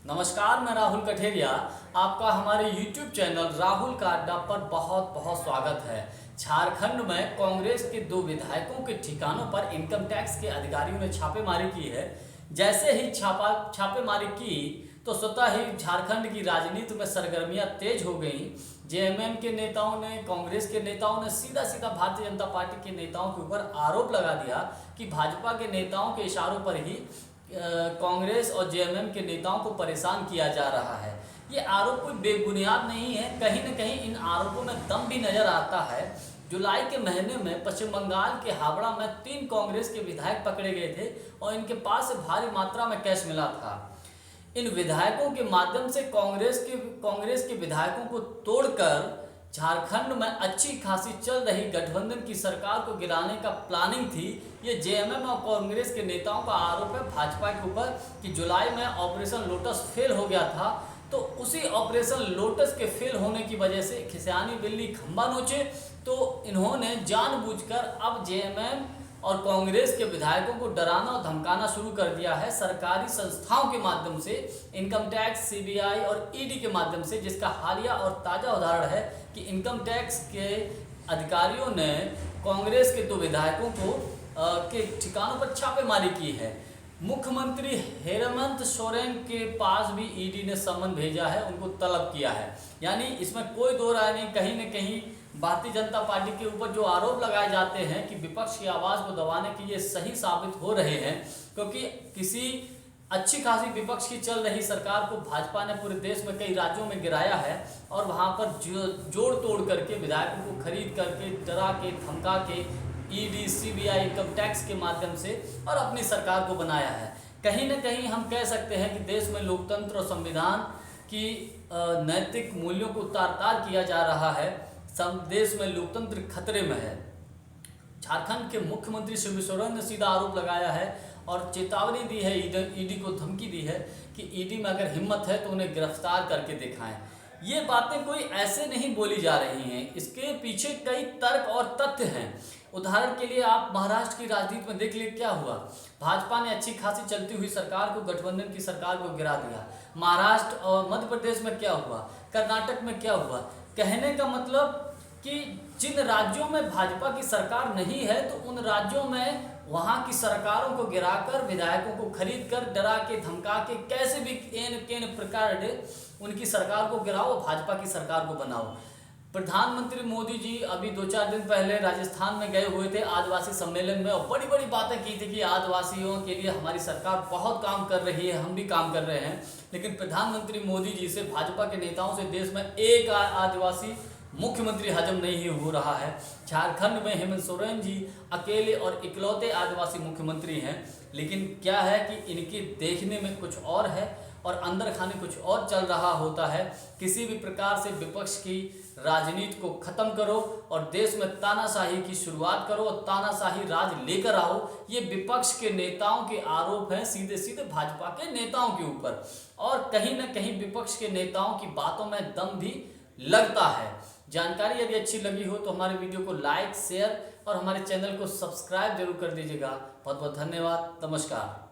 नमस्कार, मैं राहुल कठेरिया। आपका हमारे YouTube चैनल राहुल का अड्डा पर बहुत बहुत स्वागत है। झारखंड में कांग्रेस के 2 विधायकों के ठिकानों पर इनकम टैक्स के अधिकारियों ने छापेमारी की है। जैसे ही छापेमारी की तो स्वतः ही झारखंड की राजनीति में सरगर्मियां तेज हो गई। जेएमएम के नेताओं ने, कांग्रेस के नेताओं ने सीधा सीधा भारतीय जनता पार्टी के नेताओं के ऊपर आरोप लगा दिया कि भाजपा के नेताओं के इशारों पर ही कांग्रेस और जेएमएम के नेताओं को परेशान किया जा रहा है। ये आरोप कोई बेबुनियाद नहीं है। कहीं न कहीं इन आरोपों में दम भी नजर आता है। जुलाई के महीने में पश्चिम बंगाल के हावड़ा में 3 कांग्रेस के विधायक पकड़े गए थे और इनके पास से भारी मात्रा में कैश मिला था। इन विधायकों के माध्यम से कांग्रेस के विधायकों को तोड़कर झारखंड में अच्छी खासी चल रही गठबंधन की सरकार को गिराने का प्लानिंग थी। ये जेएमएम और कांग्रेस के नेताओं का आरोप है भाजपा के ऊपर कि जुलाई में ऑपरेशन लोटस फेल हो गया था। तो उसी ऑपरेशन लोटस के फेल होने की वजह से खिसियानी बिल्ली खंबा नोचे, तो इन्होंने जानबूझकर अब जेएमएम और कांग्रेस के विधायकों को डराना और धमकाना शुरू कर दिया है सरकारी संस्थाओं के माध्यम से, इनकम टैक्स, सीबीआई और ईडी के माध्यम से, जिसका हालिया और ताज़ा उदाहरण है कि इनकम टैक्स के अधिकारियों ने कांग्रेस के 2 विधायकों को के ठिकानों पर छापेमारी की है। मुख्यमंत्री हेमंत सोरेन के पास भी ईडी ने समन भेजा है, उनको तलब किया है। यानी इसमें कोई दो राय नहीं, कहीं न कहीं भारतीय जनता पार्टी के ऊपर जो आरोप लगाए जाते हैं कि विपक्ष की आवाज़ को दबाने के लिए सही साबित हो रहे हैं, क्योंकि किसी अच्छी खासी विपक्ष की चल रही सरकार को भाजपा ने पूरे देश में कई राज्यों में गिराया है और वहां पर जोड़ तोड़ करके विधायकों को खरीद करके, डरा के, धमका के ईडी, सीबीआई, इनकम टैक्स के माध्यम से और अपनी सरकार को बनाया है। कहीं न कहीं हम कह सकते हैं कि देश में लोकतंत्र और संविधान की नैतिक मूल्यों को उतार किया जा रहा है। देश में लोकतंत्र खतरे में है। झारखंड के मुख्यमंत्री शिबू सोरेन ने सीधा आरोप लगाया है और चेतावनी दी है, ईडी को धमकी दी है कि ईडी में अगर हिम्मत है तो उन्हें गिरफ्तार करके दिखाएं। ये बातें कोई ऐसे नहीं बोली जा रही हैं, इसके पीछे कई तर्क और तथ्य हैं। उदाहरण के लिए आप महाराष्ट्र की राजनीति में देख लीजिए क्या हुआ। भाजपा ने अच्छी खासी चलती हुई सरकार को, गठबंधन की सरकार को गिरा दिया। महाराष्ट्र और मध्य प्रदेश में क्या हुआ, कर्नाटक में क्या हुआ। कहने का मतलब कि जिन राज्यों में भाजपा की सरकार नहीं है तो उन राज्यों में वहां की सरकारों को गिराकर, विधायकों को खरीद कर, डरा के, धमका के, कैसे भी केन प्रकार उनकी सरकार को गिराओ, भाजपा की सरकार को बनाओ। प्रधानमंत्री मोदी जी अभी 2-4 दिन पहले राजस्थान में गए हुए थे आदिवासी सम्मेलन में और बड़ी बड़ी बातें की थी कि आदिवासियों के लिए हमारी सरकार बहुत काम कर रही है, हम भी काम कर रहे हैं। लेकिन प्रधानमंत्री मोदी जी से, भाजपा के नेताओं से देश में एक आदिवासी मुख्यमंत्री हजम नहीं हो रहा है। झारखंड में हेमंत सोरेन जी अकेले और इकलौते आदिवासी मुख्यमंत्री हैं। लेकिन क्या है कि इनके देखने में कुछ और है और अंदर खाने कुछ और चल रहा होता है। किसी भी प्रकार से विपक्ष की राजनीति को खत्म करो और देश में तानाशाही की शुरुआत करो और तानाशाही राज लेकर आओ। ये विपक्ष के नेताओं के आरोप हैं, सीधे सीधे भाजपा के नेताओं के ऊपर। और कहीं ना कहीं विपक्ष के नेताओं की बातों में दम भी लगता है। जानकारी यदि अच्छी लगी हो तो हमारे वीडियो को लाइक, शेयर और हमारे चैनल को सब्सक्राइब जरूर कर दीजिएगा। बहुत बहुत धन्यवाद। नमस्कार।